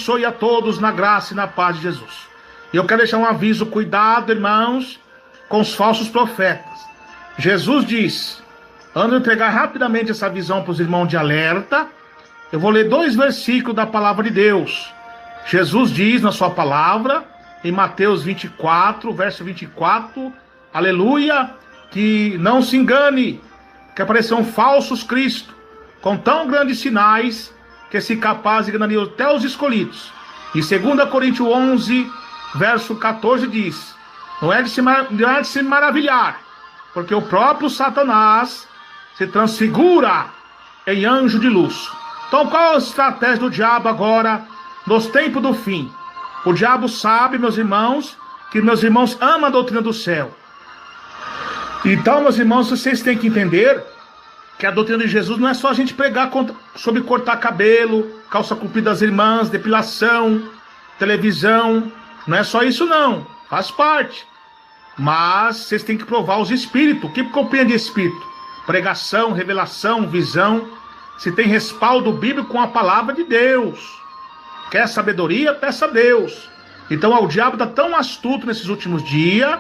abençoe a todos na graça e na paz de Jesus. E eu quero deixar um aviso, cuidado, irmãos, com os falsos profetas. Jesus diz, antes de entregar rapidamente essa visão para os irmãos de alerta, eu vou ler 2 versículos da palavra de Deus. Jesus diz na sua palavra, em Mateus 24, verso 24, aleluia, que não se engane, que aparecerão falsos cristos, com tão grandes sinais, que se capaz de enganar até os escolhidos. E 2 Coríntios 11, verso 14 diz, não é de se maravilhar, porque o próprio Satanás se transfigura em anjo de luz. Então qual a estratégia do diabo agora, nos tempos do fim? O diabo sabe, meus irmãos, que meus irmãos amam a doutrina do céu. Então, meus irmãos, vocês têm que entender que a doutrina de Jesus não é só a gente pregar sobre cortar cabelo, calça comprida das irmãs, depilação, televisão. Não é só isso não, faz parte. Mas vocês têm que provar os espíritos. O que compreende espírito? Pregação, revelação, visão. Se tem respaldo bíblico com a palavra de Deus. Quer sabedoria? Peça a Deus. Então o diabo está tão astuto nesses últimos dias,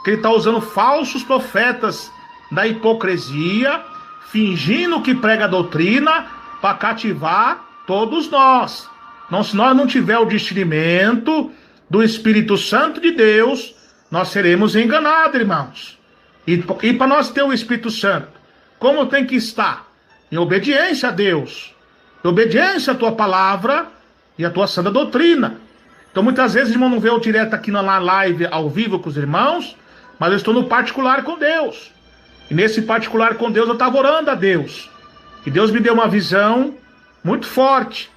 que ele está usando falsos profetas da hipocrisia, fingindo que prega a doutrina para cativar todos nós. Não, se nós não tiver o discernimento do Espírito Santo de Deus, nós seremos enganados, irmãos. E para nós ter o Espírito Santo, como tem que estar? Em obediência a Deus, em obediência à tua palavra e à tua santa doutrina. Então muitas vezes, irmão, não vê eu direto aqui na live ao vivo com os irmãos, mas eu estou no particular com Deus. E nesse particular com Deus eu estava orando a Deus. E Deus me deu uma visão muito forte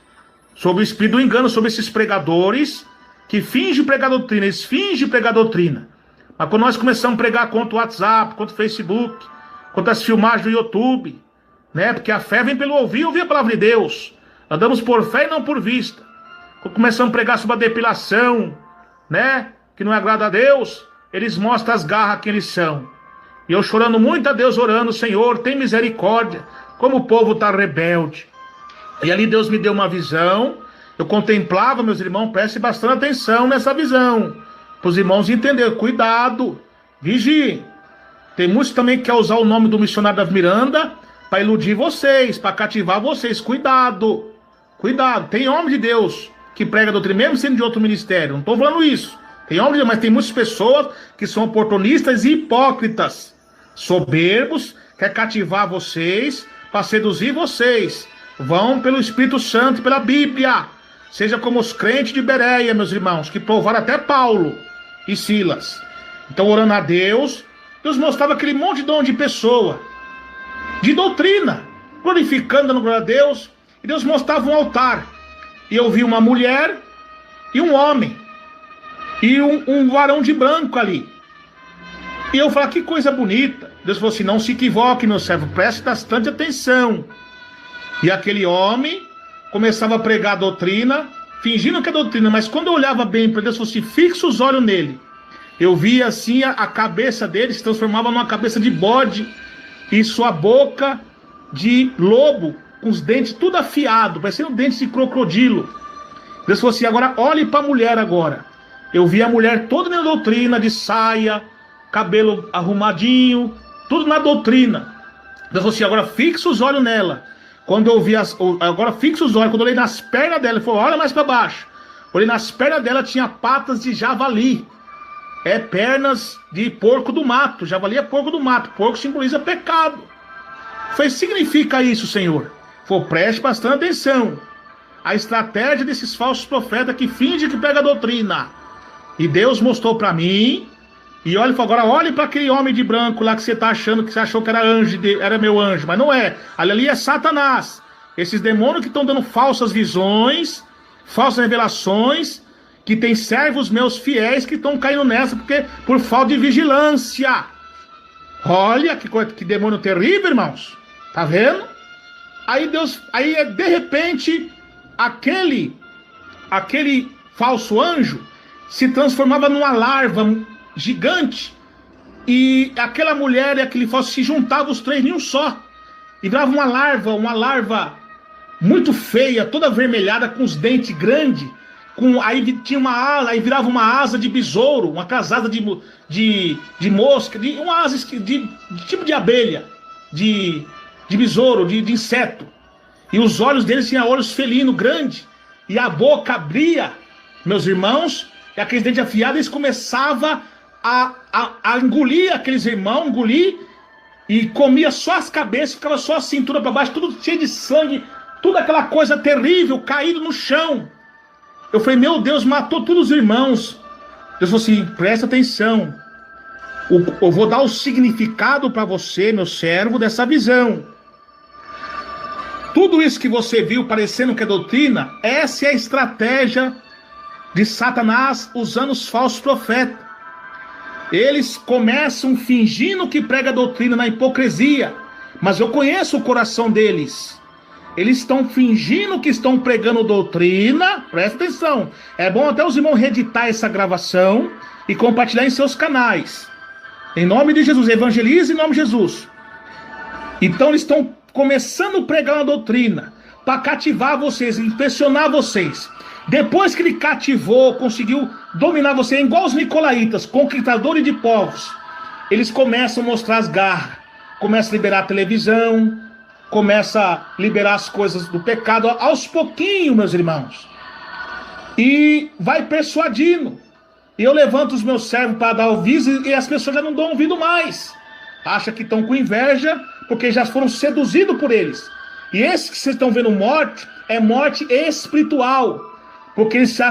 sobre o espírito do engano, sobre esses pregadores que fingem pregar doutrina. Eles fingem pregar doutrina. Mas quando nós começamos a pregar contra o WhatsApp, contra o Facebook, contra as filmagens do YouTube, né? Porque a fé vem pelo ouvir a palavra de Deus. Andamos por fé e não por vista. Quando começamos a pregar sobre a depilação, né? Que não agrada a Deus, eles mostram as garras que eles são. E eu chorando muito a Deus, orando, Senhor, tem misericórdia, como o povo está rebelde. E ali Deus me deu uma visão, eu contemplava, meus irmãos, preste bastante atenção nessa visão, para os irmãos entenderem, cuidado, vigiem. Tem muitos também que querem usar o nome do missionário da Miranda para iludir vocês, para cativar vocês, cuidado, cuidado. Tem homem de Deus que prega doutrina, mesmo sendo de outro ministério, não estou falando isso. Tem homem de Deus, mas tem muitas pessoas que são oportunistas e hipócritas, soberbos, quer cativar vocês, para seduzir vocês. Vão pelo Espírito Santo e pela Bíblia. Seja como os crentes de Bereia, meus irmãos, que provaram até Paulo e Silas. Então, orando a Deus, Deus mostrava aquele monte de pessoa, de doutrina, glorificando, dando glória a Deus. E Deus mostrava um altar. E eu vi uma mulher e um homem. E um varão de branco ali. E eu falei, que coisa bonita. Deus falou assim, não se equivoque, meu servo, preste bastante atenção. E aquele homem começava a pregar a doutrina, fingindo que é doutrina, mas quando eu olhava bem para Deus, falou assim, fixa os olhos nele. Eu via assim a cabeça dele se transformava numa cabeça de bode e sua boca de lobo, com os dentes tudo afiado, parecendo dentes de crocodilo. Deus falou assim, agora olhe para a mulher agora. Eu vi a mulher toda na doutrina, de saia, cabelo arrumadinho, tudo na doutrina. Deus falou assim, agora fixa os olhos nela. Quando eu vi, agora fixa os olhos, quando eu olhei nas pernas dela, ele falou, olha mais para baixo. Olhei nas pernas dela, tinha patas de javali. Pernas de porco do mato. Javali é porco do mato. Porco simboliza pecado. Falei, significa isso, Senhor? Falei, preste bastante atenção. A estratégia desses falsos profetas que fingem que pega a doutrina. E Deus mostrou para mim. E olha, agora olhe para aquele homem de branco lá que você está achando, que você achou que era anjo, era meu anjo. Mas não é. Ali é Satanás. Esses demônios que estão dando falsas visões, falsas revelações, que tem servos meus fiéis que estão caindo nessa porque por falta de vigilância. Olha que demônio terrível, irmãos. Tá vendo? Aí de repente aquele falso anjo se transformava numa larva gigante, e aquela mulher e aquele falso se juntavam os três em um só, e virava uma larva muito feia, toda avermelhada, com os dentes grandes, aí tinha uma asa, aí virava uma asa de besouro, uma casada de mosca, uma asa de tipo de abelha, de besouro, de inseto. E os olhos deles tinham olhos felinos, grandes, e a boca abria, meus irmãos, e aqueles dentes afiados, eles começavam a engolir aqueles irmãos, e comia só as cabeças, ficava só a cintura para baixo, tudo cheio de sangue, tudo aquela coisa terrível, caído no chão. Eu falei, meu Deus, matou todos os irmãos. Deus falou assim, presta atenção, eu vou dar o significado para você, meu servo, dessa visão. Tudo isso que você viu parecendo que é doutrina, essa é a estratégia de Satanás usando os falsos profetas. Eles começam fingindo que prega doutrina na hipocrisia, mas eu conheço o coração deles. Eles estão fingindo que estão pregando doutrina, presta atenção. É bom até os irmãos reeditar essa gravação e compartilhar em seus canais. Em nome de Jesus, evangelize em nome de Jesus. Então eles estão começando a pregar uma doutrina para cativar vocês, impressionar vocês. Depois que ele cativou, conseguiu dominar você, igual os nicolaítas, conquistadores de povos, eles começam a mostrar as garras, começam a liberar a televisão, começam a liberar as coisas do pecado, aos pouquinhos, meus irmãos, e vai persuadindo. E eu levanto os meus servos para dar ouvido, e as pessoas já não dão ouvido mais, acham que estão com inveja, porque já foram seduzidos por eles. E esse que vocês estão vendo morte, é morte espiritual, porque eles já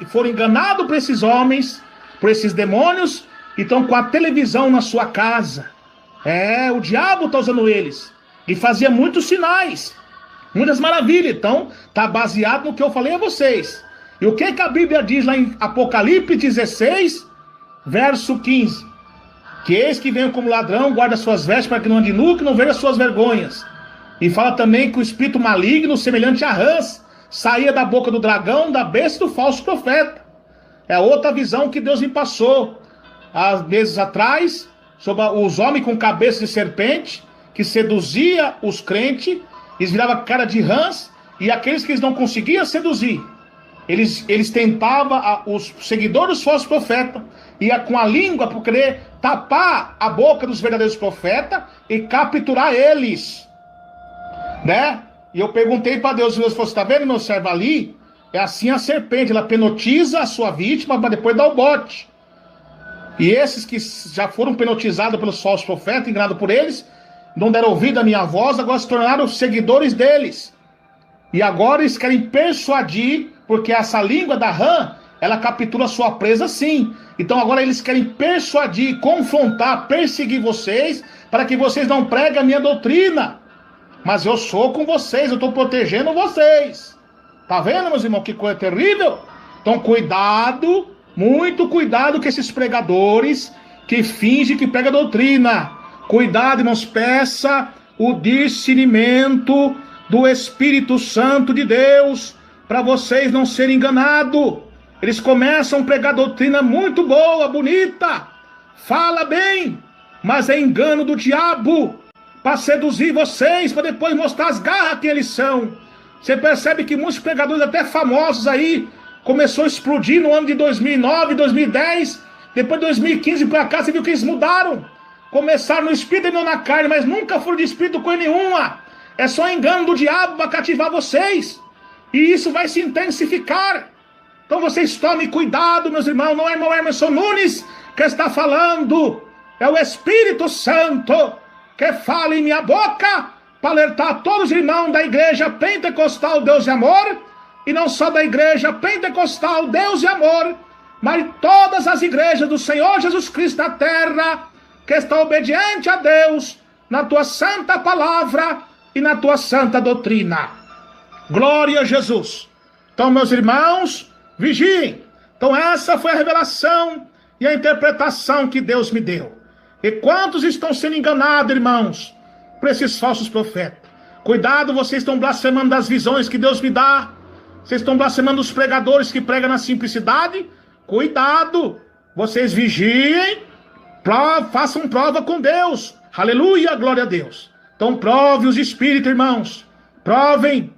foram enganados por esses homens, por esses demônios, e estão com a televisão na sua casa. O diabo está usando eles, e fazia muitos sinais, muitas maravilhas. Então, está baseado no que eu falei a vocês. E o que a Bíblia diz lá em Apocalipse 16, verso 15? Que eis que venho como ladrão, guarda suas vestes para que não ande nu, que não veja suas vergonhas. E fala também que o espírito maligno, semelhante a rãs, saía da boca do dragão, da besta e do falso profeta. É outra visão que Deus me passou há meses atrás, sobre os homens com cabeça de serpente, que seduzia os crentes, eles viravam cara de rãs, e aqueles que eles não conseguiam seduzir, eles tentavam, os seguidores dos falsos profetas, ia com a língua para querer tapar a boca dos verdadeiros profetas e capturar eles, né? E eu perguntei para Deus, Deus falou, está vendo, meu servo, ali? É assim a serpente, ela penotiza a sua vítima para depois dar o bote. E esses que já foram penotizados pelos falsos profetas, enganados por eles, não deram ouvido à minha voz, agora se tornaram seguidores deles. E agora eles querem persuadir, porque essa língua da rã, ela captura a sua presa sim. Então agora eles querem persuadir, confrontar, perseguir vocês, para que vocês não preguem a minha doutrina. Mas eu sou com vocês, eu estou protegendo vocês. Tá vendo, meus irmãos, que coisa terrível? Então cuidado, muito cuidado com esses pregadores que fingem que pregam doutrina. Cuidado, irmãos, peça o discernimento do Espírito Santo de Deus, para vocês não serem enganados. Eles começam a pregar doutrina muito boa, bonita, fala bem, mas é engano do diabo, para seduzir vocês, para depois mostrar as garras que eles são. Você percebe que muitos pregadores até famosos aí, começou a explodir no ano de 2009, 2010, depois de 2015 para cá, você viu que eles mudaram. Começaram no espírito e não na carne, mas nunca foram de espírito com nenhuma. É só engano do diabo para cativar vocês. E isso vai se intensificar. Então vocês tomem cuidado, meus irmãos. Não é irmão Emerson Nunes que está falando. É o Espírito Santo que fala em minha boca para alertar todos os irmãos da igreja pentecostal Deus de Amor. E não só da igreja pentecostal Deus de Amor, mas todas as igrejas do Senhor Jesus Cristo na terra, que está obediente a Deus na tua santa palavra e na tua santa doutrina. Glória a Jesus. Então, meus irmãos, vigiem. Então, essa foi a revelação e a interpretação que Deus me deu. E quantos estão sendo enganados, irmãos, por esses falsos profetas? Cuidado, vocês estão blasfemando das visões que Deus me dá. Vocês estão blasfemando os pregadores que pregam na simplicidade. Cuidado, vocês vigiem, façam prova com Deus. Aleluia, glória a Deus. Então prove os espíritos, irmãos. Provem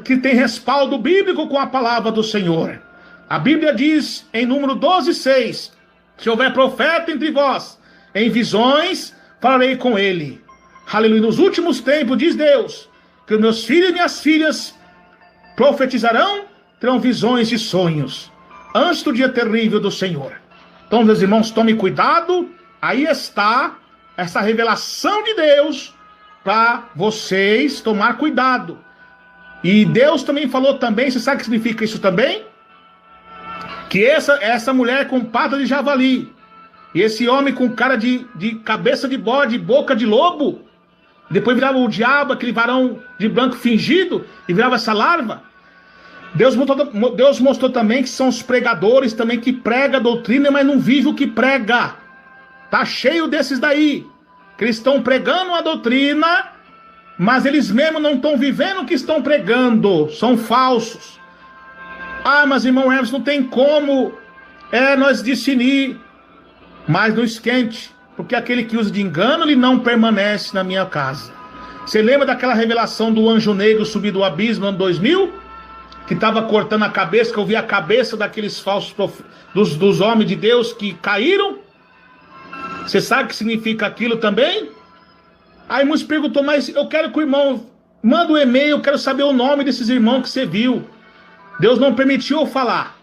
que tem respaldo bíblico com a palavra do Senhor. A Bíblia diz em número 12:6: se houver profeta entre vós, em visões falarei com ele. Aleluia. Nos últimos tempos, diz Deus, que os meus filhos e minhas filhas profetizarão, terão visões e sonhos, antes do dia terrível do Senhor. Então, meus irmãos, tome cuidado. Aí está essa revelação de Deus para vocês tomar cuidado. E Deus também falou também, você sabe o que significa isso também? Que essa mulher com pata de javali, e esse homem com cara de cabeça de bode, boca de lobo, depois virava o diabo, aquele varão de branco fingido, e virava essa larva. Deus mostrou também que são os pregadores também que pregam a doutrina, mas não vivem o que prega. Tá cheio desses daí, que eles estão pregando a doutrina, mas eles mesmos não estão vivendo o que estão pregando, são falsos. Ah, mas irmão Hermes, não tem como nós discernir, mas não esquente, porque aquele que usa de engano, ele não permanece na minha casa. Você lembra daquela revelação do anjo negro subir do abismo no ano 2000? Que estava cortando a cabeça, que eu vi a cabeça daqueles falsos dos homens de Deus que caíram? Você sabe o que significa aquilo também? Aí muitos perguntou, mas eu quero que o irmão manda um e-mail, eu quero saber o nome desses irmãos que você viu. Deus não permitiu eu falar,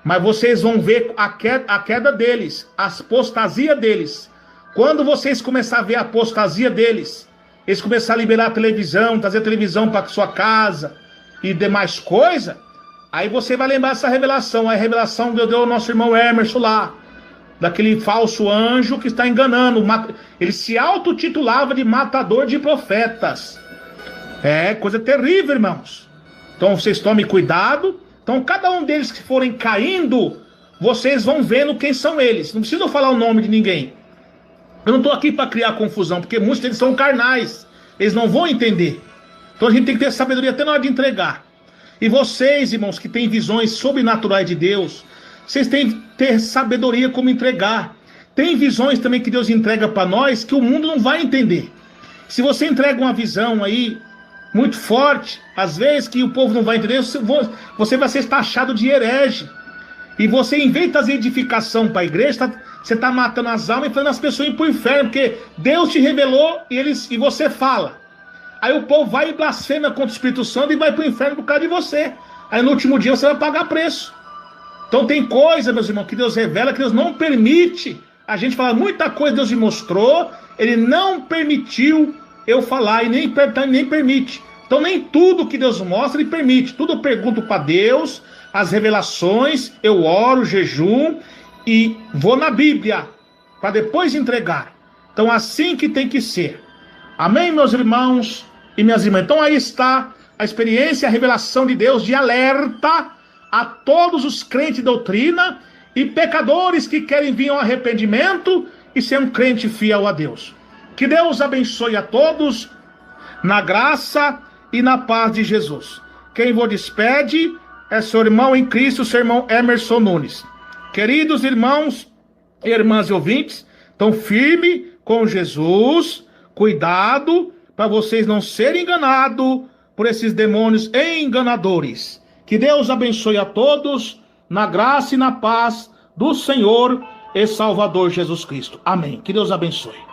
mas vocês vão ver a queda deles, a apostasia deles. Quando vocês começarem a ver a apostasia deles, eles começarem a liberar a televisão, trazer a televisão para sua casa e demais coisa, aí você vai lembrar dessa revelação. A revelação que deu ao nosso irmão Emerson lá, daquele falso anjo que está enganando. Ele se autotitulava de matador de profetas. É coisa terrível, irmãos. Então vocês tomem cuidado. Então cada um deles que forem caindo, vocês vão vendo quem são eles. Não preciso falar o nome de ninguém. Eu não estou aqui para criar confusão, porque muitos deles são carnais. Eles não vão entender. Então a gente tem que ter sabedoria até na hora de entregar. E vocês, irmãos, que têm visões sobrenaturais de Deus, vocês têm que ter sabedoria como entregar. Tem visões também que Deus entrega para nós que o mundo não vai entender. Se você entrega uma visão aí muito forte, às vezes que o povo não vai entender, você vai ser taxado de herege. E você, em vez de trazer edificação para a igreja, você está matando as almas e fazendo as pessoas ir para o inferno, porque Deus te revelou e você fala. Aí o povo vai e blasfema contra o Espírito Santo e vai para o inferno por causa de você. Aí no último dia você vai pagar preço. Então tem coisa, meus irmãos, que Deus revela, que Deus não permite. A gente fala muita coisa, Deus me mostrou, Ele não permitiu eu falar e nem permite. Então nem tudo que Deus mostra Ele permite. Tudo eu pergunto para Deus, as revelações, eu oro, jejum e vou na Bíblia para depois entregar. Então assim que tem que ser. Amém, meus irmãos e minhas irmãs? Então aí está a experiência, a revelação de Deus de alerta a todos os crentes de doutrina e pecadores que querem vir ao arrependimento e ser um crente fiel a Deus. Que Deus abençoe a todos na graça e na paz de Jesus. Quem vos despede é seu irmão em Cristo, seu irmão Emerson Nunes. Queridos irmãos e irmãs e ouvintes, tão firme com Jesus, cuidado para vocês não serem enganados por esses demônios enganadores. Que Deus abençoe a todos na graça e na paz do Senhor e Salvador Jesus Cristo. Amém. Que Deus abençoe.